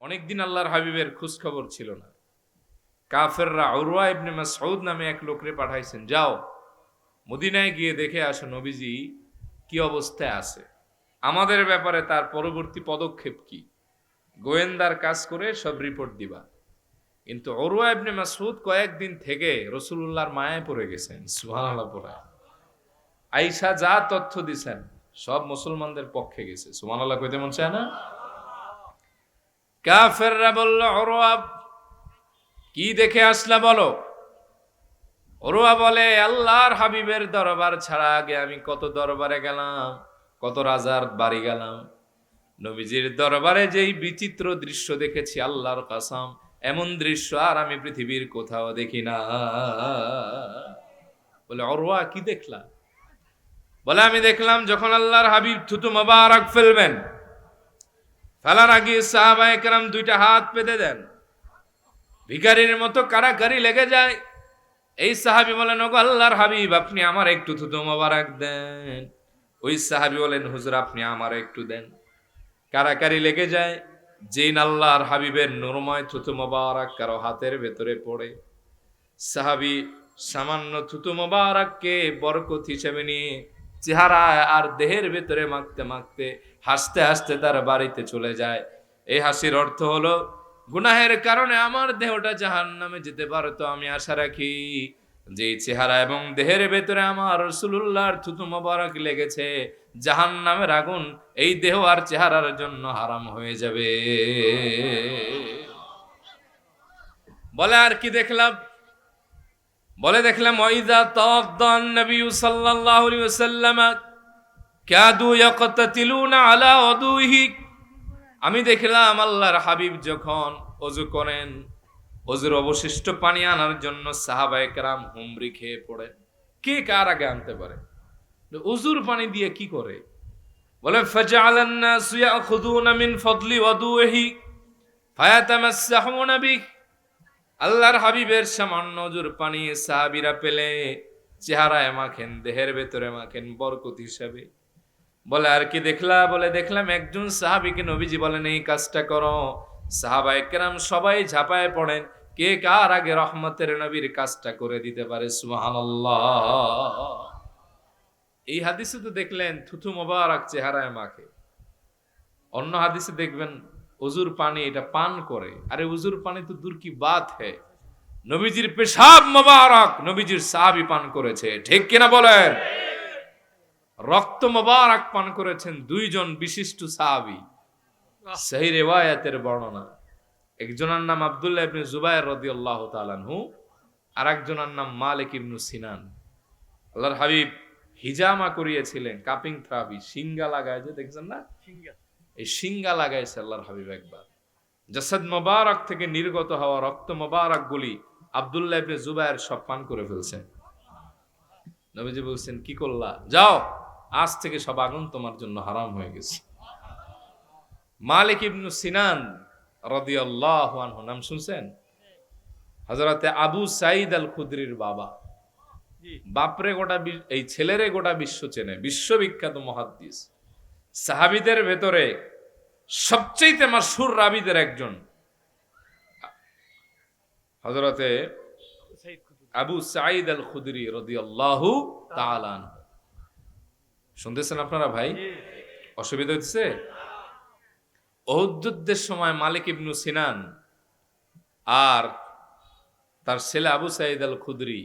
অনেকদিন আল্লাহর হাবিবের খোঁজ খবর ছিল না। কাফেররা উরওয়া ইবনে মাসউদ নামে এক লোকরে পাঠাইছেন, যাও মদিনায় গিয়ে দেখে আসো নবীজি কি অবস্থায় আছে, আমাদের ব্যাপারে তার পরবর্তী পদক্ষেপ কি, গোয়েন্দার কাজ করে সব রিপোর্ট দিবা। কিন্তু উরওয়া ইবনে মাসউদ কয়েকদিন থেকে রাসূলুল্লাহর মায়ায় পড়ে গেছেন। সুবহানাল্লাহ। পড়া আয়েশা যা তথ্য দিছেন সব মুসলমানদের পক্ষে গেছে। সুবহানাল্লাহ কইতে মন চায় না? কাফেররা বলল, উরওয়া কি দেখে আসলা বলো। উরওয়া বলে, আল্লাহর হাবিবের দরবার ছাড়া আগে আমি কত দরবারে গেলাম, কত রাজার বাড়ি গেলাম, নবীজির দরবারে যেই বিচিত্র দৃশ্য দেখেছি, আল্লাহর কসম এমন দৃশ্য আর আমি পৃথিবীর কোথাও দেখি না। বলে, উরওয়া কি দেখলা? বলে, আমি দেখলাম যখন আল্লাহর হাবিব থুতু মোবারক ফেলবেন, ফেলার আগে সাহাবায়ে কেরাম দুইটা হাত পেতে দেন, ভিখারির মতো কারাকারি লেগে যায়। এই সাহাবী বলেন, ওগো আল্লাহর হাবিব, আপনি আমার একটু থুতু মোবারক দেন। ওই সাহাবী বলেন, হুজুর আপনি আমার একটু দেন। কারাকারি লেগে যায়। যেই আল্লাহর হাবিবের নূরময় থুতু মোবারক কারো হাতের ভেতরে পড়ে, সাহাবী সামান্য থুতু মোবারককে বরকত হিসেবে নিয়ে চেহারা আর দেহের ভেতরে মাখতে মাখতে হাসতে হাসতে তার বাড়িতে চলে যায়। এই হাসির অর্থ হলো, গুনাহের কারণে আমার দেহটা জাহান্নামে যেতে পারতো, আমি আশা রাখি যে চেহারা এবং দেহের ভেতরে আমার রাসূলুল্লাহর থুতু মোবারক লেগেছে, জাহান্নামের আগুন এই দেহ আর চেহারার জন্য হারাম হয়ে যাবে। বলে, আর কি দেখলাম? বলে, দেখলাম ওয়াইদা তাওয়াদ্দান নবী সাল্লাল্লাহু আলাইহি ওয়াসাল্লাম কাদু ইয়াকতাতিলুনা আলা ওয়াদুহি। আমি দেখলাম আল্লাহর হাবিব যখন ওযু করেন, ওযুর অবশিষ্ট পানি আনার জন্য সাহাবায়ে কেরাম হুমড়ি খেয়ে পড়ে। কে কার আগে আনতে পারে? ওযুর পানি দিয়ে কি করে? বলে, ফাজআলান নাসু ইয়াখুযুনা মিন ফাদলি ওয়াদুহি ফায়াতামাসসাহুনা বিহি। আল্লাহর হাবিবের সামান্য ওযুর পানি সাহাবীরা পেলে চেহারায় মাখেন, দেহের ভেতরে মাখেন বরকত হিসাবে। বলে, আর কি দেখলা? বলে, দেখলাম একজন সাহাবীকে নবীজি বলেন এই কাজটা করো, সাহাবায়ে কেরাম সবাই ঝাঁপায় পড়েন, কে কার আগে রহমতের নবীর কাজটা করে দিতে পারে। সুবহানাল্লাহ। এই হাদিসে তো দেখলেন থুথু মোবারক চেহারায় মাখে, অন্য হাদিসে দেখবেন ওযুর পানি এটা পান করে। আরে ওযুর পানি তো দূর কি বাত হ্যায়, নবীজির পেশাব মোবারক নবীজির সাহাবী পান করেছে, ঠিক কিনা বলেন? রক্ত মোবারক পান করেছেন দুইজন বিশিষ্ট সাহাবী। সহিহ রিওয়ায়াতের বর্ণনা, একজনের নাম আব্দুল্লাহ ইবনে জুবায়ের রাদিয়াল্লাহু তাআলা আনহু, আর একজনের নাম মালিক ইবনে সিনান। আল্লাহর হাবিব হিজামা করিয়েছিলেন, কাপিং থ্রাবি, সিঙ্গা লাগায়, যে দেখছেন না, এই সিঙ্গা লাগাইছে আল্লাহর হাবিব একবার। জাসাদ মোবারক থেকে নির্গত হওয়া রক্ত মোবারক গুলি আব্দুল্লাহ ইবনে জুবায়ের সব পান করে ফেলছেন। নবীজি বলছেন, কি করলা? যাও, আজ থেকে সব আগুন তোমার জন্য হারাম হয়ে গেছে। মালিক ইবনে সিনান রাদিয়াল্লাহু আনহু নাম শুনছেন? হযরতে আবু সাঈদ আল খুদরির বাবা। বাপরে গোটা, এই ছেলেরে গোটা বিশ্ব চেনে, বিশ্ববিখ্যাত মুহাদ্দিস। সাহাবীদের ভেতরে সবচেয়ে মাশহুর রাবীদের একজন হযরতে আবু সাঈদ আল খুদরি রাদিয়াল্লাহু তাআলা আনহু। শুনতেছেন আপনারা ভাই? অসুবিধা হচ্ছে? উহুদ যুদ্ধের সময় মালিক ইবনে সিনান আর তার ছেলে আবু সাঈদ আল খুদরি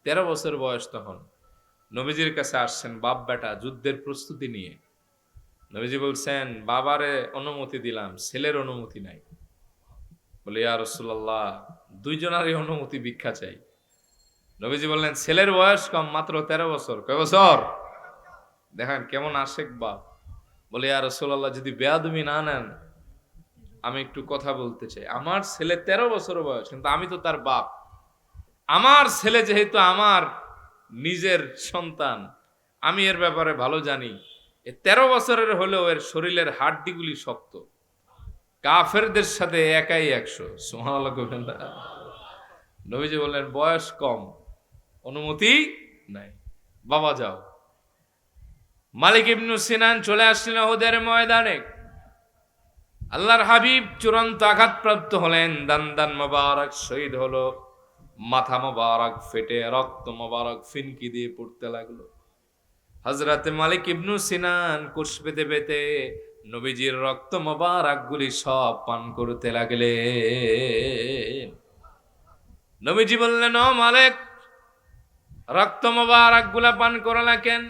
13 বছর বয়স, তখন নবীজির কাছে আসছেন বাপ বেটা যুদ্ধের প্রস্তুতি নিয়ে। নবীজি বলছেন, বাবারে অনুমতি দিলাম, ছেলের অনুমতি নাই। বলে, ইয়া রাসূলুল্লাহ, দুইজনারই অনুমতি ভিক্ষা চাই। নবীজি বললেন, ছেলের বয়স কম, মাত্র 13 বছর। কয় বছর? দেখেন কেমন আশেক বাপ। বলে, ইয়া রাসূলুল্লাহ, যদি বেয়াদবি না নেন আমি একটু কথা বলতে চাই। আমার ছেলে 13 বছর বয়স, কিন্তু আমি তো তার বাপ। আমার ছেলে যেহেতু আমার নিজের সন্তান, আমি এর ব্যাপারে ভালো জানি। 13 বছরের হলেও এর শরীরের হাড্ডিগুলি শক্ত, কাফেরদের সাথে একাই 100। সুবহানাল্লাহ। নবীজি বললেন, বয়স কম, অনুমতি নাই, বাবা যাও। মালিক ইবনে সিনান চলে আসলেন উহুদের ময়দানে। আল্লাহর হাবিব চূড়ান্ত আঘাতপ্রাপ্ত হলেন, দান দান মোবারক শহীদ হলো, মাথা মোবারক ফেটে রক্ত মোবারক ফিনকি দিয়ে পড়তে লাগলো। হযরতে মালিক ইবনু সিনান কোষ পেতে পেতে নবীজির রক্ত মোবারক গুলি সব পান করতে লাগলেন। নবীজি বললেন, ও মালিক, রক্ত মোবারক গুলা পান করলা কেন?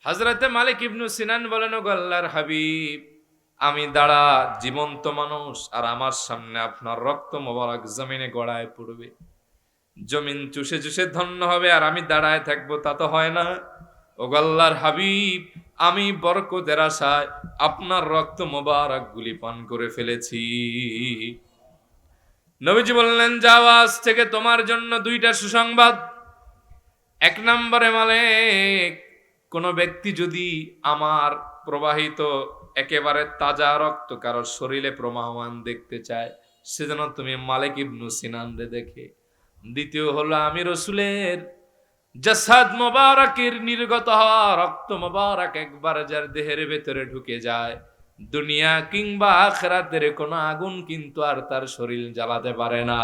হযরতে মালিক ইবনু সিনান বলেন, ও আল্লাহর হাবিব, আমি দাঁড়া জীবন্ত মানুষ, আর আমার সামনে আপনার রক্ত মোবারক জমিনে গড়ায় পড়বে, জমিন চুষে চুষে ধন্য হবে, আর আমি দাঁড়ায় থাকবো, তা তো হয় না। ও আল্লাহর হাবিব, আমি বরকতের আশায় আপনার রক্ত মোবারক গুলি পান করে ফেলেছি। নবীজি বললেন, যাও, আজ থেকে তোমার জন্য দুইটা সুসংবাদ। এক নম্বরে, মালিক, কোন ব্যক্তি যদি আমার প্রবাহিত একেবারে তাজা রক্ত কারো শরীরে প্রমাণ দেখতে চায়, সেজন্য তুমি মালিক ইবনু সিনান রে দেখে। দ্বিতীয় হলো, আমি রসুলের জাসাদ মোবারকের নির্গত হওয়া রক্ত মোবারক একবার যার দেহের ভেতরে ঢুকে যায়, দুনিয়া কিংবা আখিরাতের কোনো আগুন কিন্তু আর তার শরীর জ্বালাতে পারে না।